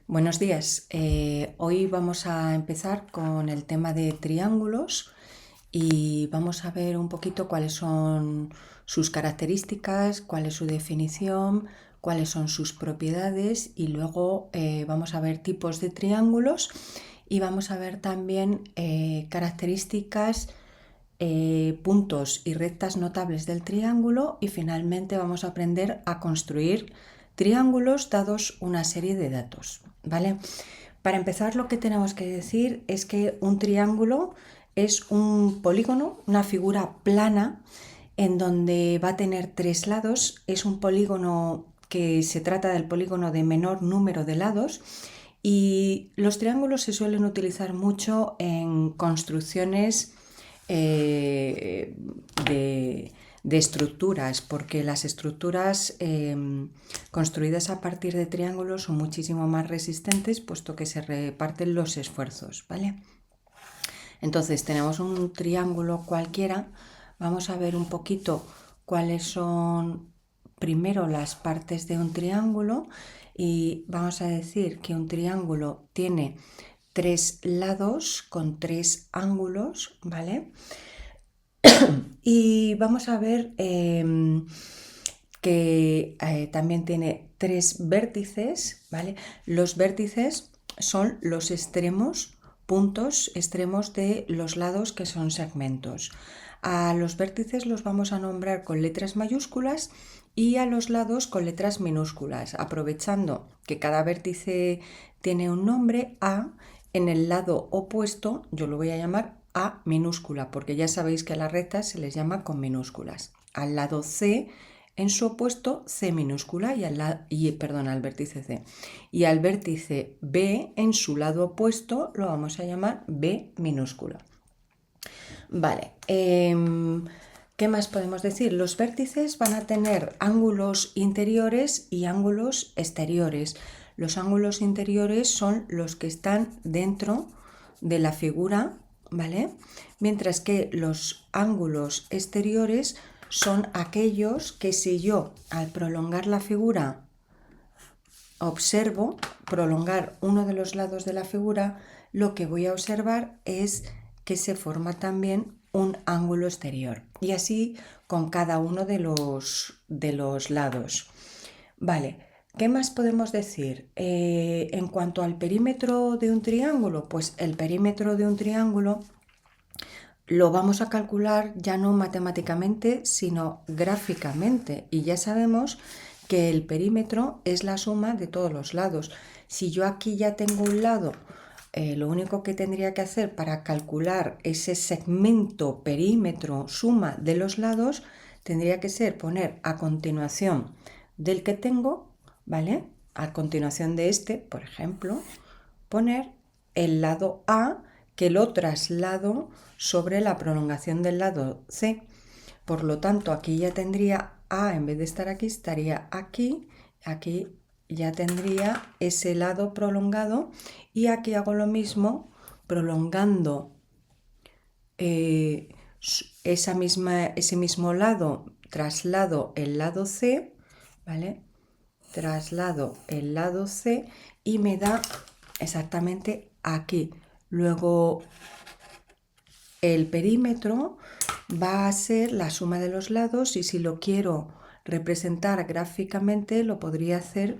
Buenos días. Hoy vamos a empezar con el tema de triángulos y vamos a ver un poquito cuáles son sus características, cuál es su definición, cuáles son sus propiedades y luego vamos a ver tipos de triángulos y vamos a ver también características, puntos y rectas notables del triángulo y finalmente vamos a aprender a construir triángulos dados una serie de datos, ¿vale? Para empezar, lo que tenemos que decir es que un triángulo es un polígono, una figura plana en donde va a tener tres lados. Es un polígono que se trata del polígono de menor número de lados y los triángulos se suelen utilizar mucho en construcciones de estructuras, porque las estructuras construidas a partir de triángulos son muchísimo más resistentes, puesto que se reparten los esfuerzos, ¿vale? Entonces tenemos un triángulo cualquiera. Vamos a ver un poquito cuáles son primero las partes de un triángulo y vamos a decir que un triángulo tiene tres lados con tres ángulos, ¿vale? Y vamos a ver que también tiene tres vértices, ¿vale? Los vértices son los extremos, puntos extremos de los lados que son segmentos. A los vértices los vamos a nombrar con letras mayúsculas y a los lados con letras minúsculas, aprovechando que cada vértice tiene un nombre. A, en el lado opuesto yo lo voy a llamar A minúscula, porque ya sabéis que a las rectas se les llama con minúsculas. Al lado C, en su opuesto, C minúscula al vértice C. Y al vértice B, en su lado opuesto, lo vamos a llamar B minúscula. Vale, ¿qué más podemos decir? Los vértices van a tener ángulos interiores y ángulos exteriores. Los ángulos interiores son los que están dentro de la figura, ¿vale? Mientras que los ángulos exteriores son aquellos que si yo al prolongar la figura observo, prolongar uno de los lados de la figura, lo que voy a observar es que se forma también un ángulo exterior. Y así con cada uno de los lados. Vale, ¿qué más podemos decir? En cuanto al perímetro de un triángulo, pues el perímetro de un triángulo lo vamos a calcular ya no matemáticamente, sino gráficamente. Y ya sabemos que el perímetro es la suma de todos los lados. Si yo aquí ya tengo un lado, lo único que tendría que hacer para calcular ese segmento perímetro suma de los lados, tendría que ser poner a continuación del que tengo, ¿vale? A continuación de este, por ejemplo, poner el lado A, que lo traslado sobre la prolongación del lado C. Por lo tanto, aquí ya tendría A, en vez de estar aquí, estaría aquí. Aquí ya tendría ese lado prolongado y aquí hago lo mismo, prolongando ese mismo lado, traslado el lado C, ¿vale? Traslado el lado C y me da exactamente aquí. Luego el perímetro va a ser la suma de los lados y si lo quiero representar gráficamente lo podría hacer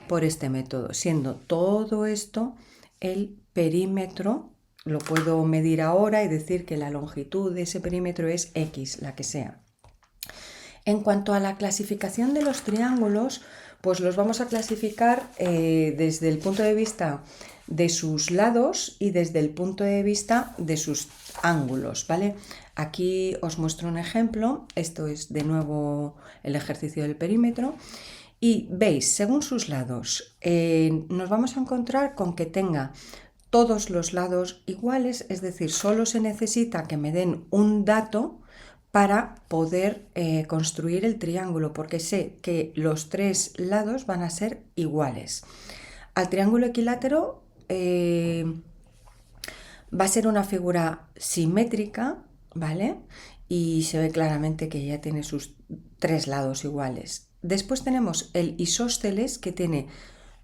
por este método, siendo todo esto el perímetro. Lo puedo medir ahora y decir que la longitud de ese perímetro es X, la que sea. En cuanto a la clasificación de los triángulos, pues los vamos a clasificar desde el punto de vista de sus lados y desde el punto de vista de sus ángulos, ¿vale? Aquí os muestro un ejemplo. Esto es de nuevo el ejercicio del perímetro. Y veis, según sus lados, nos vamos a encontrar con que tenga todos los lados iguales, es decir, solo se necesita que me den un dato para poder construir el triángulo, porque sé que los tres lados van a ser iguales. Al triángulo equilátero va a ser una figura simétrica, ¿vale? Y se ve claramente que ya tiene sus tres lados iguales. Después tenemos el isósceles, que tiene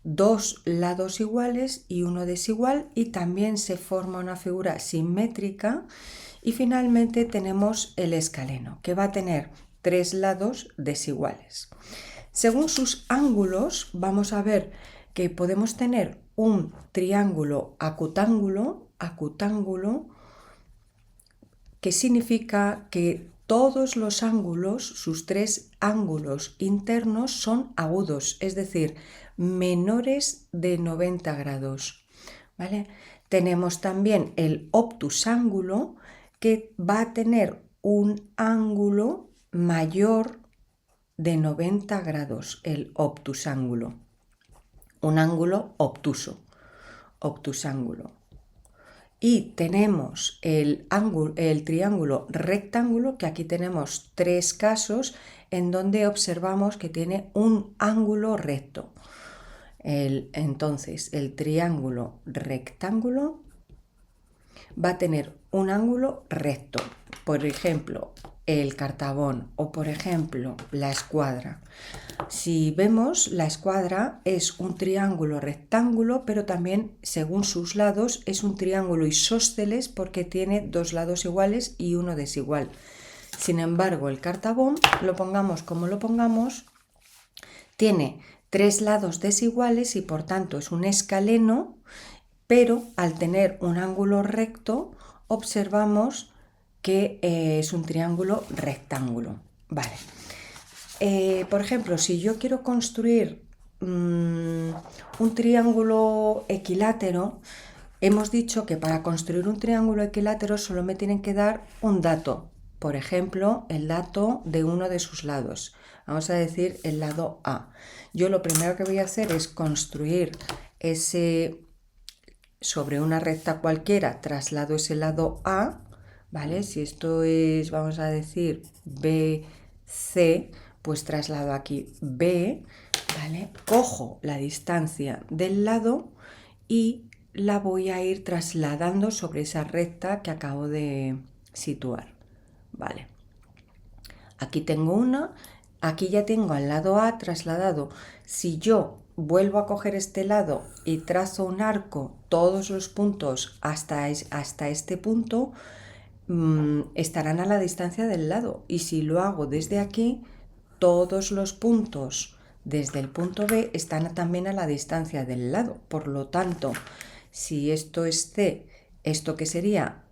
dos lados iguales y uno desigual, y también se forma una figura simétrica. Y finalmente tenemos el escaleno, que va a tener tres lados desiguales. Según sus ángulos, vamos a ver que podemos tener un triángulo acutángulo, que significa que todos los ángulos, sus tres ángulos internos, son agudos, es decir, menores de 90 grados. ¿Vale? Tenemos también el obtusángulo, que va a tener un ángulo mayor de 90 grados, el obtusángulo. Un ángulo obtuso, obtusángulo. Y tenemos el triángulo rectángulo, que aquí tenemos tres casos en donde observamos que tiene un ángulo recto. Entonces, el triángulo rectángulo va a tener un ángulo recto. Por ejemplo, el cartabón o, por ejemplo, la escuadra. Si vemos, la escuadra es un triángulo rectángulo, pero también, según sus lados, es un triángulo isósceles porque tiene dos lados iguales y uno desigual. Sin embargo, el cartabón, lo pongamos como lo pongamos, tiene tres lados desiguales y por tanto es un escaleno, pero al tener un ángulo recto observamos que es un triángulo rectángulo. Vale. Por ejemplo, si yo quiero construir un triángulo equilátero, hemos dicho que para construir un triángulo equilátero solo me tienen que dar un dato. Por ejemplo, el dato de uno de sus lados. Vamos a decir el lado A. Yo lo primero que voy a hacer es construir ese, sobre una recta cualquiera, traslado ese lado A, ¿vale? Si esto es, vamos a decir, BC, pues traslado aquí B, ¿vale? Cojo la distancia del lado y la voy a ir trasladando sobre esa recta que acabo de situar, ¿vale? Aquí tengo una, aquí ya tengo al lado A trasladado. Si yo vuelvo a coger este lado y trazo un arco, todos los puntos hasta este punto estarán a la distancia del lado. Y si lo hago desde aquí, todos los puntos desde el punto B están también a la distancia del lado. Por lo tanto, si esto es C, ¿esto qué sería?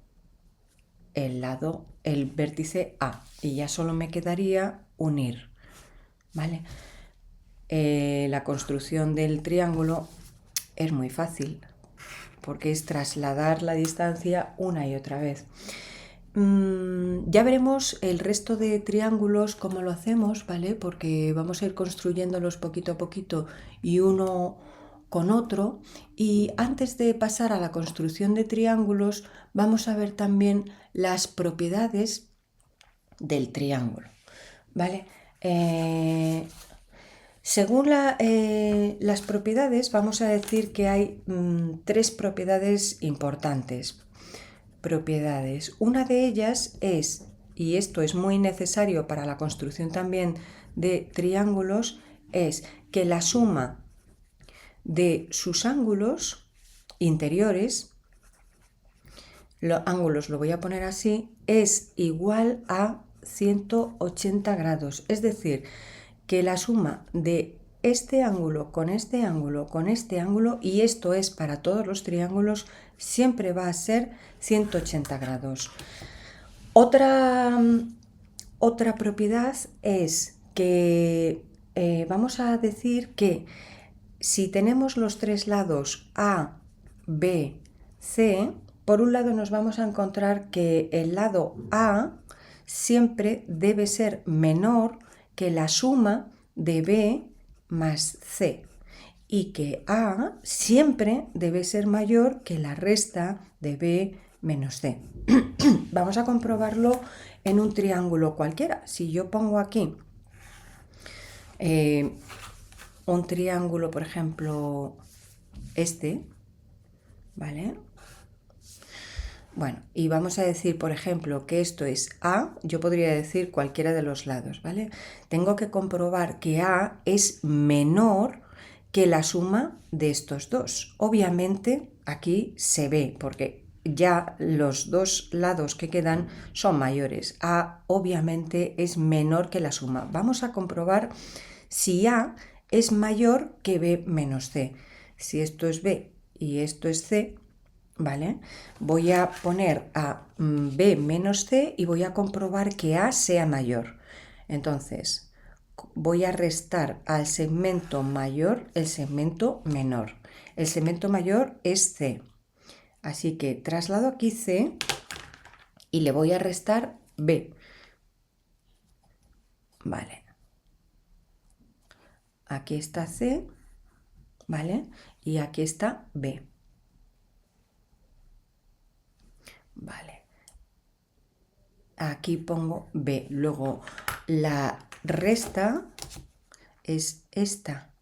El vértice A, y ya solo me quedaría unir, ¿vale? La construcción del triángulo es muy fácil porque es trasladar la distancia una y otra vez. Ya veremos el resto de triángulos cómo lo hacemos, ¿vale? Porque vamos a ir construyéndolos poquito a poquito y uno con otro. Y antes de pasar a la construcción de triángulos, vamos a ver también las propiedades del triángulo, ¿vale? Según las propiedades, vamos a decir que hay tres propiedades importantes. Una de ellas es, y esto es muy necesario para la construcción también de triángulos, es que la suma de sus ángulos interiores, los ángulos lo voy a poner así, es igual a 180 grados. Es decir, que la suma de este ángulo con este ángulo con este ángulo, y esto es para todos los triángulos, siempre va a ser 180 grados. Otra propiedad es que vamos a decir que si tenemos los tres lados A, B, C, por un lado nos vamos a encontrar que el lado A siempre debe ser menor que la suma de B más C, y que A siempre debe ser mayor que la resta de B menos C. Vamos a comprobarlo en un triángulo cualquiera. Si yo pongo aquí un triángulo, por ejemplo, este, ¿vale? Bueno, y vamos a decir, por ejemplo, que esto es A, yo podría decir cualquiera de los lados, ¿vale? Tengo que comprobar que A es menor que la suma de estos dos. Obviamente aquí se ve porque ya los dos lados que quedan son mayores. A obviamente es menor que la suma. Vamos a comprobar si A es mayor que B menos C. Si esto es B y esto es C, ¿vale? Voy a poner a B menos C y voy a comprobar que A sea mayor. Entonces, voy a restar al segmento mayor el segmento menor. El segmento mayor es C. Así que traslado aquí C y le voy a restar B. Vale. Aquí está C, ¿vale? Y aquí está B. Vale. Aquí pongo B. Luego la resta es esta.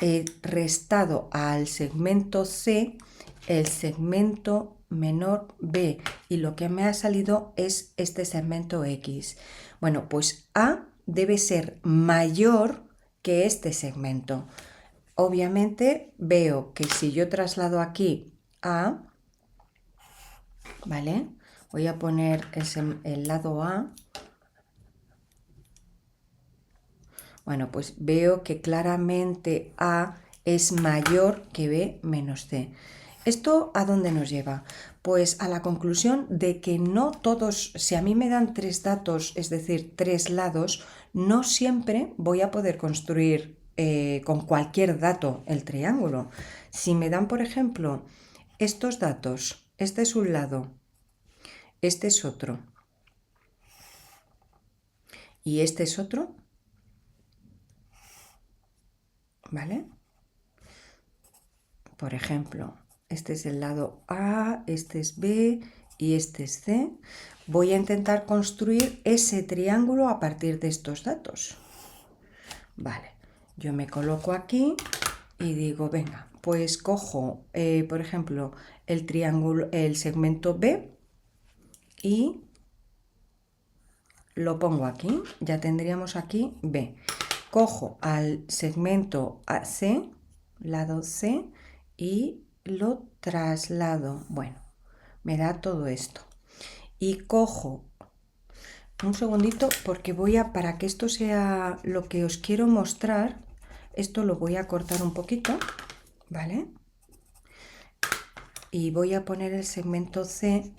He restado al segmento C el segmento menor B y lo que me ha salido es este segmento X. Bueno, pues A debe ser mayor que este segmento. Obviamente veo que si yo traslado aquí A, ¿vale? Voy a poner el lado A. Bueno, pues veo que claramente A es mayor que B menos C. ¿Esto a dónde nos lleva? Pues a la conclusión de que no todos, si a mí me dan tres datos, es decir, tres lados, no siempre voy a poder construir con cualquier dato el triángulo. Si me dan, por ejemplo, estos datos, este es un lado, este es otro y este es otro, ¿vale? Por ejemplo, este es el lado A, este es B y este es C. Voy a intentar construir ese triángulo a partir de estos datos. Vale, yo me coloco aquí y digo, venga, pues cojo, por ejemplo, el triángulo, el segmento B y lo pongo aquí. Ya tendríamos aquí B. Cojo al segmento AC, lado C, y lo traslado. Bueno, me da todo esto. Y cojo un segundito porque voy a, para que esto sea lo que os quiero mostrar, esto lo voy a cortar un poquito, ¿vale? Y voy a poner el segmento C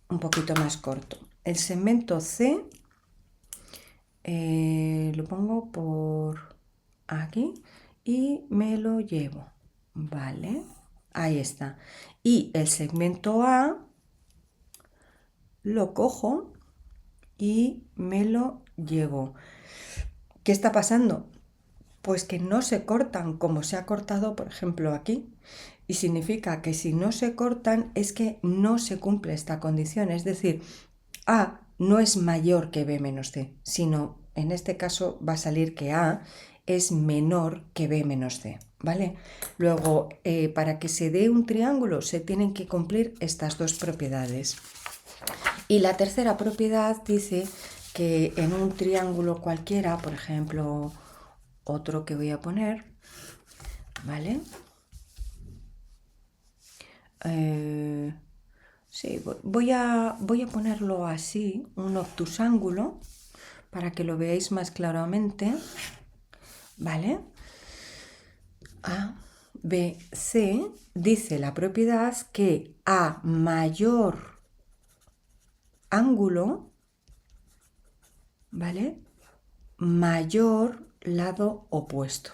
un poquito más corto. El segmento C lo pongo por aquí y me lo llevo, ¿vale? Ahí está. Y el segmento A lo cojo y me lo llevo. ¿Qué está pasando? Pues que no se cortan como se ha cortado, por ejemplo, aquí. Y significa que si no se cortan es que no se cumple esta condición. Es decir, A no es mayor que B menos C, sino en este caso va a salir que A es menor que B menos C, ¿vale? Luego, para que se dé un triángulo se tienen que cumplir estas dos propiedades. Y la tercera propiedad dice que en un triángulo cualquiera, por ejemplo, otro que voy a poner, ¿vale? Sí, voy a ponerlo así, un obtusángulo, para que lo veáis más claramente, ¿vale? A, B, C, dice la propiedad que a mayor ángulo, ¿vale? Mayor lado opuesto.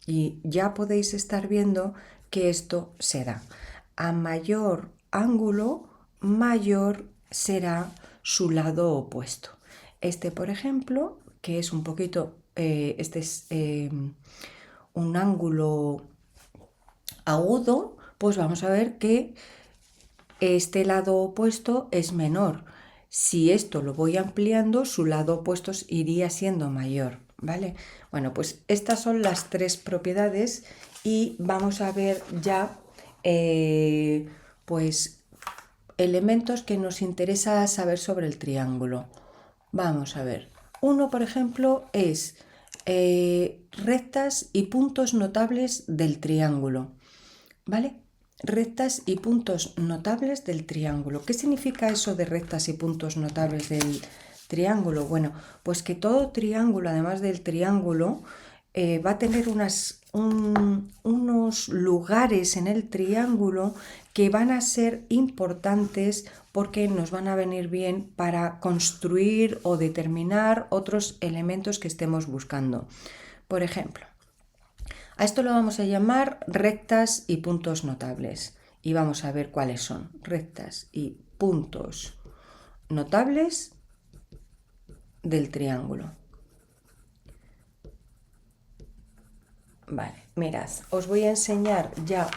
Y ya podéis estar viendo que esto se da. A mayor ángulo, mayor será su lado opuesto. Este, por ejemplo, que es un poquito, este es un ángulo agudo, pues vamos a ver que este lado opuesto es menor. Si esto lo voy ampliando, su lado opuesto iría siendo mayor, ¿vale? Bueno, pues estas son las tres propiedades y vamos a ver ya, pues, elementos que nos interesa saber sobre el triángulo. Vamos a ver, Uno, por ejemplo, es rectas y puntos notables del triángulo, ¿vale? Rectas y puntos notables del triángulo. ¿Qué significa eso de rectas y puntos notables del triángulo? Bueno, pues que todo triángulo, además del triángulo, va a tener unos lugares en el triángulo que van a ser importantes porque nos van a venir bien para construir o determinar otros elementos que estemos buscando. Por ejemplo, a esto lo vamos a llamar rectas y puntos notables y vamos a ver cuáles son rectas y puntos notables del triángulo. Vale, mirad, os voy a enseñar ya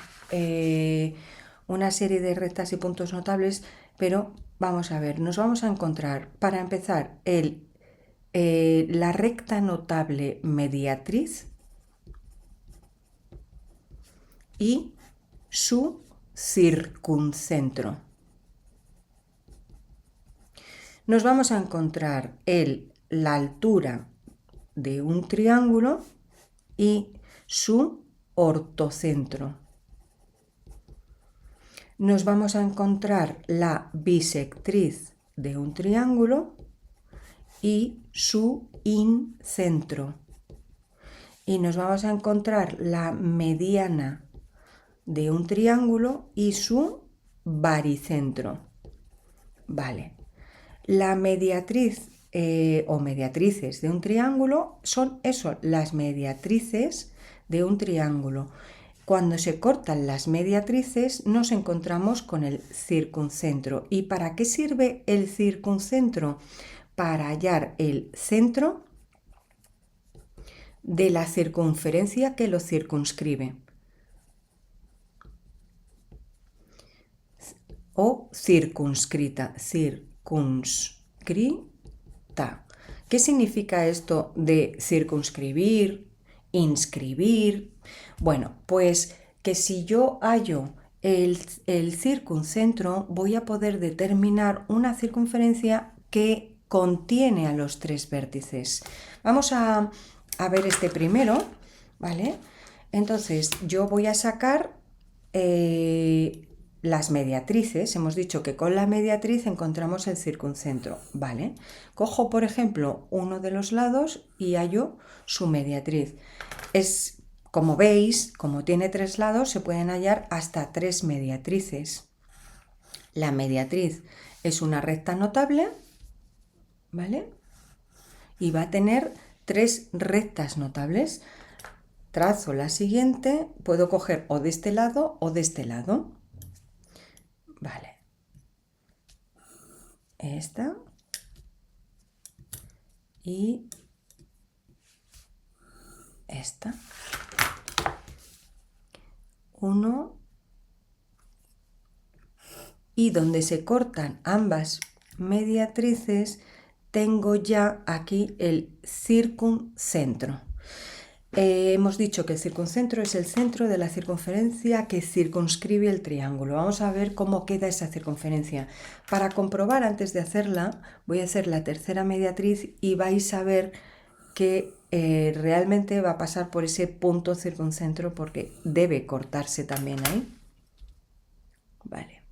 una serie de rectas y puntos notables, pero vamos a ver, nos vamos a encontrar, para empezar, la recta notable mediatriz y su circuncentro. Nos vamos a encontrar la altura de un triángulo y su ortocentro. Nos vamos a encontrar la bisectriz de un triángulo y su incentro. Y nos vamos a encontrar la mediana de un triángulo y su baricentro. Vale. La mediatriz o mediatrices de un triángulo son eso, las mediatrices de un triángulo. Cuando se cortan las mediatrices nos encontramos con el circuncentro. ¿Y para qué sirve el circuncentro? Para hallar el centro de la circunferencia que lo circunscribe. O circunscrita, circunscrita. ¿Qué significa esto de circunscribir, inscribir? Bueno, pues que si yo hallo el circuncentro, voy a poder determinar una circunferencia que contiene a los tres vértices. Vamos a ver este primero, ¿vale? Entonces, yo voy a sacar las mediatrices. Hemos dicho que con la mediatriz encontramos el circuncentro, ¿vale? Cojo, por ejemplo, uno de los lados y hallo su mediatriz. Es, como veis, como tiene tres lados, se pueden hallar hasta tres mediatrices. La mediatriz es una recta notable, ¿vale? Y va a tener tres rectas notables. Trazo la siguiente, puedo coger o de este lado o de este lado. Vale. Esta. Y esta. 1. Y donde se cortan ambas mediatrices, tengo ya aquí el circuncentro. Hemos dicho que el circuncentro es el centro de la circunferencia que circunscribe el triángulo. Vamos a ver cómo queda esa circunferencia. Para comprobar, antes de hacerla, voy a hacer la tercera mediatriz y vais a ver que realmente va a pasar por ese punto circuncentro porque debe cortarse también ahí. Vale.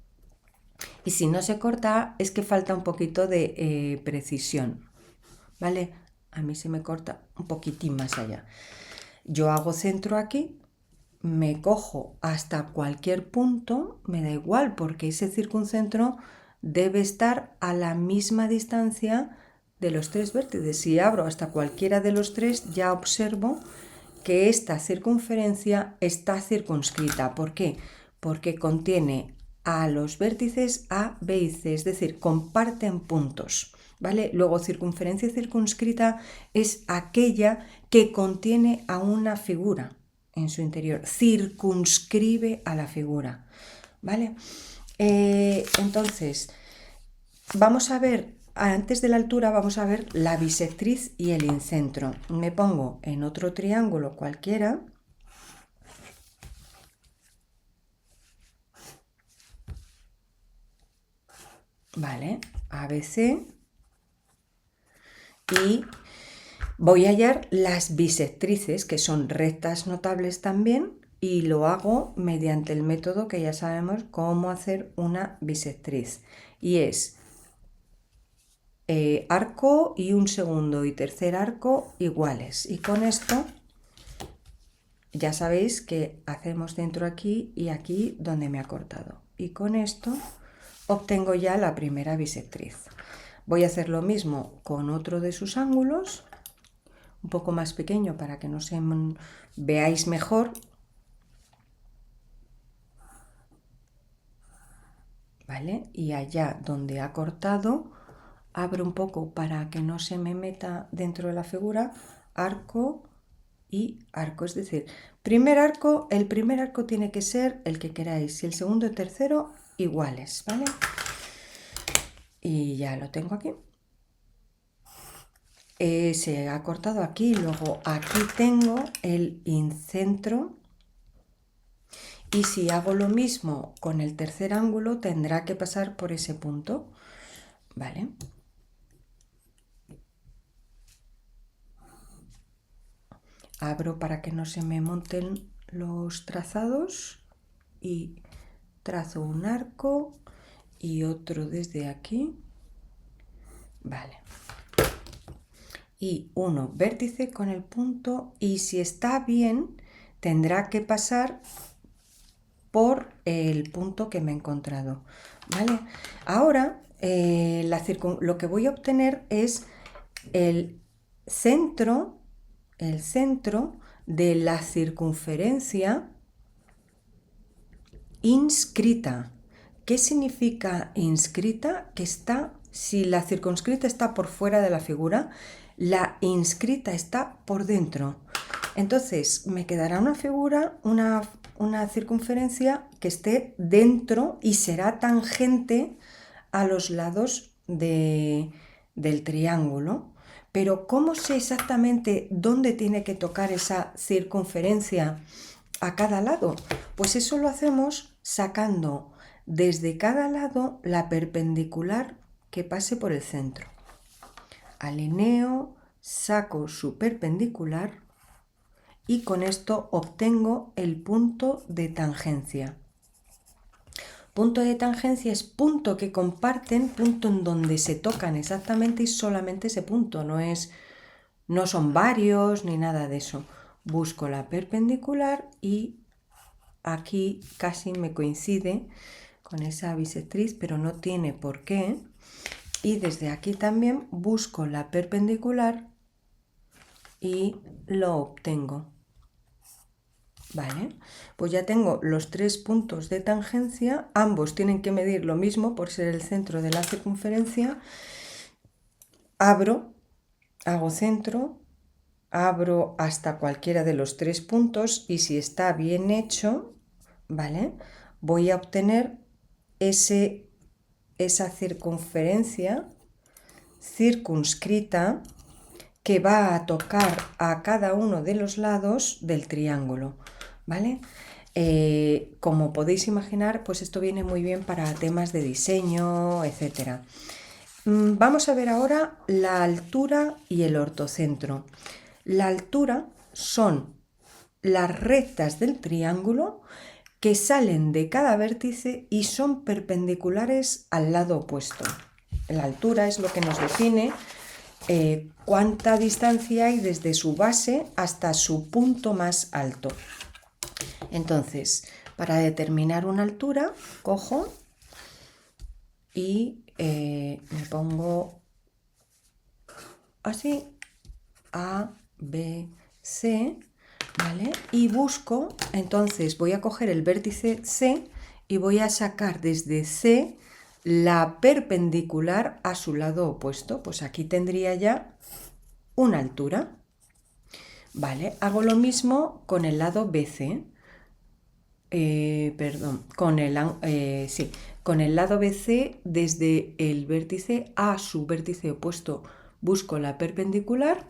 Y si no se corta es que falta un poquito de precisión, ¿vale? A mí se me corta un poquitín más allá. Yo hago centro aquí, me cojo hasta cualquier punto, me da igual porque ese circuncentro debe estar a la misma distancia de los tres vértices. Si abro hasta cualquiera de los tres, ya observo que esta circunferencia está circunscrita. ¿Por qué? Porque contiene a los vértices A, B y C, es decir, comparten puntos. ¿Vale? Luego, circunferencia circunscrita es aquella que contiene a una figura en su interior, circunscribe a la figura, ¿vale? Entonces, vamos a ver, antes de la altura, vamos a ver la bisectriz y el incentro. Me pongo en otro triángulo cualquiera. Vale, ABC. Y Voy a hallar las bisectrices, que son rectas notables también, y lo hago mediante el método que ya sabemos cómo hacer una bisectriz. Y es arco y un segundo y tercer arco iguales. Y con esto ya sabéis que hacemos dentro aquí y aquí donde me ha cortado. Y con esto obtengo ya la primera bisectriz. Voy a hacer lo mismo con otro de sus ángulos, un poco más pequeño para que no se veáis mejor. ¿Vale? Y allá donde ha cortado, abro un poco para que no se me meta dentro de la figura, arco y arco. Es decir, el primer arco tiene que ser el que queráis y el segundo y el tercero iguales, ¿vale? Y ya lo tengo aquí. Se ha cortado aquí, luego aquí tengo el incentro. Y si hago lo mismo con el tercer ángulo, tendrá que pasar por ese punto, ¿vale? Abro para que no se me monten los trazados y trazo un arco y otro desde aquí, vale. Y uno vértice con el punto, y si está bien tendrá que pasar por el punto que me he encontrado, ¿vale? Ahora lo que voy a obtener es el centro de la circunferencia inscrita. ¿Qué significa inscrita? Que está, si la circunscrita está por fuera de la figura, la inscrita está por dentro. Entonces me quedará una figura, una circunferencia que esté dentro y será tangente a los lados del triángulo. Pero ¿cómo sé exactamente dónde tiene que tocar esa circunferencia a cada lado? Pues eso lo hacemos sacando desde cada lado la perpendicular que pase por el centro. Alineo, saco su perpendicular y con esto obtengo el punto de tangencia. Punto de tangencia es punto que comparten, punto en donde se tocan exactamente y solamente ese punto, no son varios ni nada de eso. Busco la perpendicular y aquí casi me coincide con esa bisectriz, pero no tiene por qué. Y desde aquí también busco la perpendicular y lo obtengo. Vale, pues ya tengo los tres puntos de tangencia, ambos tienen que medir lo mismo por ser el centro de la circunferencia. Abro, hago centro, abro hasta cualquiera de los tres puntos y si está bien hecho, ¿vale? Voy a obtener esa circunferencia circunscrita que va a tocar a cada uno de los lados del triángulo, ¿vale? Como podéis imaginar, pues esto viene muy bien para temas de diseño, etc. Vamos a ver ahora la altura y el ortocentro. La altura son las rectas del triángulo que salen de cada vértice y son perpendiculares al lado opuesto. La altura es lo que nos define cuánta distancia hay desde su base hasta su punto más alto. Entonces, para determinar una altura, cojo y me pongo así, A, B, C, ¿vale? Y busco, entonces voy a coger el vértice C y voy a sacar desde C la perpendicular a su lado opuesto. Pues aquí tendría ya una altura. Vale, hago lo mismo con el lado BC. Con el lado BC, desde el vértice A a su vértice opuesto, busco la perpendicular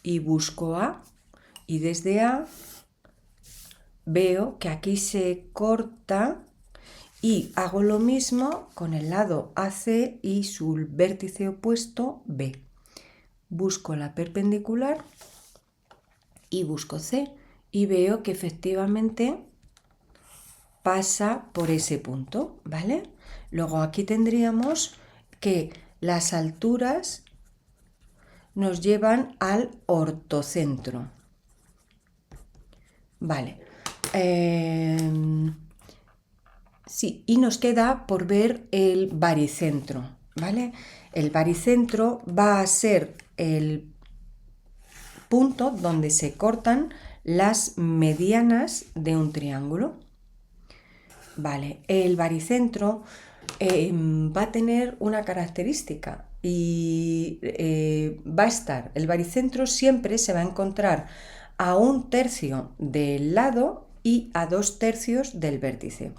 y busco A. Y desde A veo que aquí se corta y hago lo mismo con el lado AC y su vértice opuesto B. busco la perpendicular y busco C y veo que efectivamente pasa por ese punto, ¿vale? Luego aquí tendríamos que las alturas nos llevan al ortocentro. Vale. Sí, y nos queda por ver el baricentro, ¿vale? El baricentro va a ser el punto donde se cortan las medianas de un triángulo. Vale, el baricentro va a tener una característica y va a estar, el baricentro siempre se va a encontrar a 1/3 del lado y a 2/3 del vértice.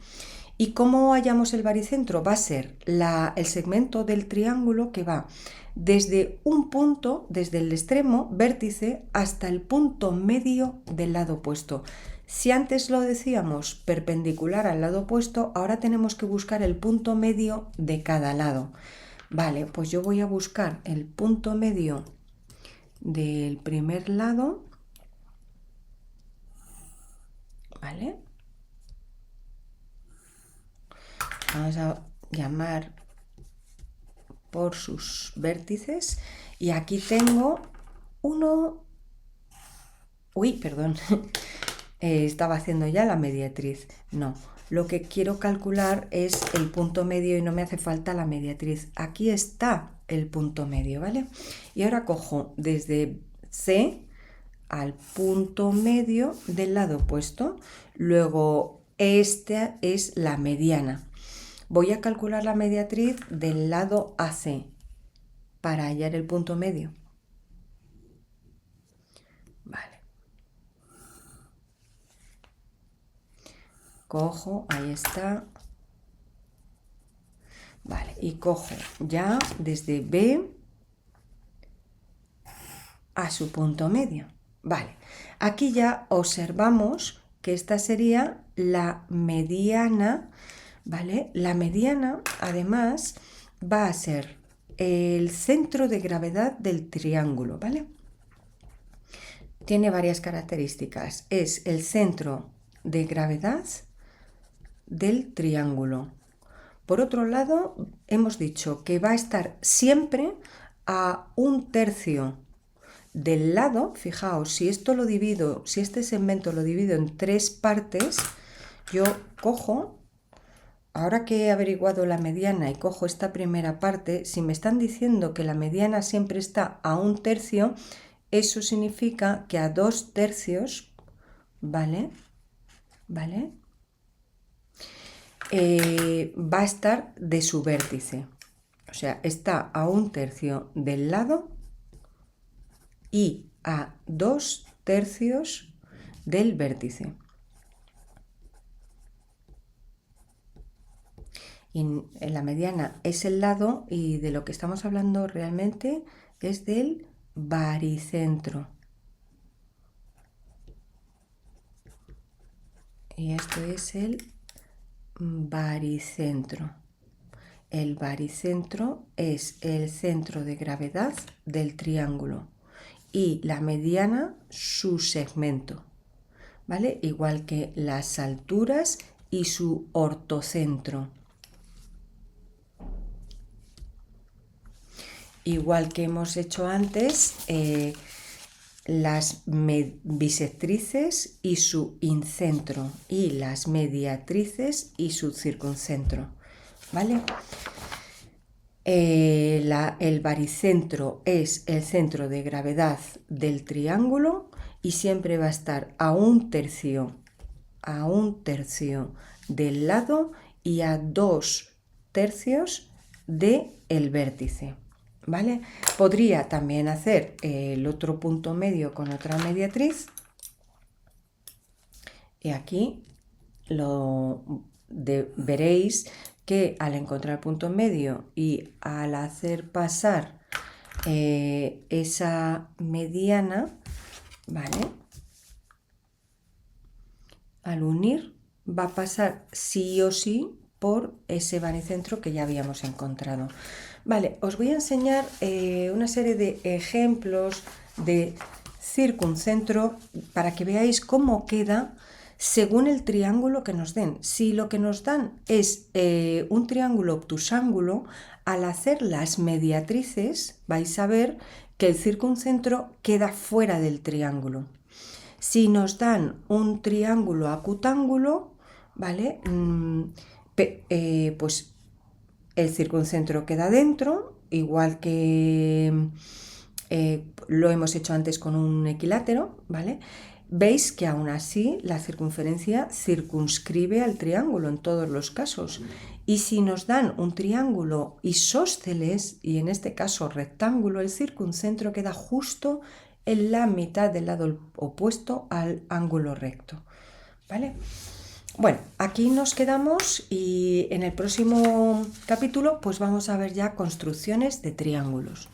¿Y cómo hallamos el baricentro? Va a ser el segmento del triángulo que va desde un punto, desde el extremo vértice hasta el punto medio del lado opuesto. Si antes lo decíamos perpendicular al lado opuesto, ahora tenemos que buscar el punto medio de cada lado. Vale, pues yo voy a buscar el punto medio del primer lado. Vale. Vamos a llamar por sus vértices y aquí tengo uno. Uy, perdón. Estaba haciendo ya la mediatriz. No, lo que quiero calcular es el punto medio y no me hace falta la mediatriz. Aquí está el punto medio, ¿vale? Y ahora cojo desde C al punto medio del lado opuesto. Luego esta es la mediana. Voy a calcular la mediatriz del lado AC para hallar el punto medio. Vale. Cojo, ahí está. Vale, y cojo ya desde B a su punto medio. Vale, aquí ya observamos que esta sería la mediana, ¿vale? La mediana, además, va a ser el centro de gravedad del triángulo, ¿vale? Tiene varias características. Es el centro de gravedad del triángulo. Por otro lado, hemos dicho que va a estar siempre a 1/3 del lado. Fijaos, si este segmento lo divido en 3 partes, yo cojo, ahora que he averiguado la mediana y cojo esta primera parte, si me están diciendo que la mediana siempre está a 1/3, eso significa que a 2/3, ¿vale? ¿Vale? Va a estar de su vértice. O sea, está a 1/3 del lado y a 2/3 del vértice. Y en la mediana es el lado y de lo que estamos hablando realmente es del baricentro. Y esto es el baricentro. El baricentro es el centro de gravedad del triángulo y la mediana su segmento, ¿vale? Igual que las alturas y su ortocentro. Igual que hemos hecho antes, las bisectrices y su incentro y las mediatrices y su circuncentro, ¿vale? El baricentro es el centro de gravedad del triángulo y siempre va a estar a 1/3 del lado y a 2/3 del vértice, ¿vale? Podría también hacer el otro punto medio con otra mediatriz y aquí veréis que al encontrar el punto medio y al hacer pasar esa mediana, ¿vale? Al unir va a pasar sí o sí por ese baricentro que ya habíamos encontrado. Vale, os voy a enseñar una serie de ejemplos de circuncentro para que veáis cómo queda según el triángulo que nos den. Si lo que nos dan es un triángulo obtusángulo, al hacer las mediatrices vais a ver que el circuncentro queda fuera del triángulo. Si nos dan un triángulo acutángulo, ¿vale? Pues el circuncentro queda dentro, igual que lo hemos hecho antes con un equilátero, ¿vale? Veis que aún así la circunferencia circunscribe al triángulo en todos los casos. Y si nos dan un triángulo isósceles, y en este caso rectángulo, el circuncentro queda justo en la mitad del lado opuesto al ángulo recto, ¿vale? Bueno, aquí nos quedamos y en el próximo capítulo pues vamos a ver ya construcciones de triángulos.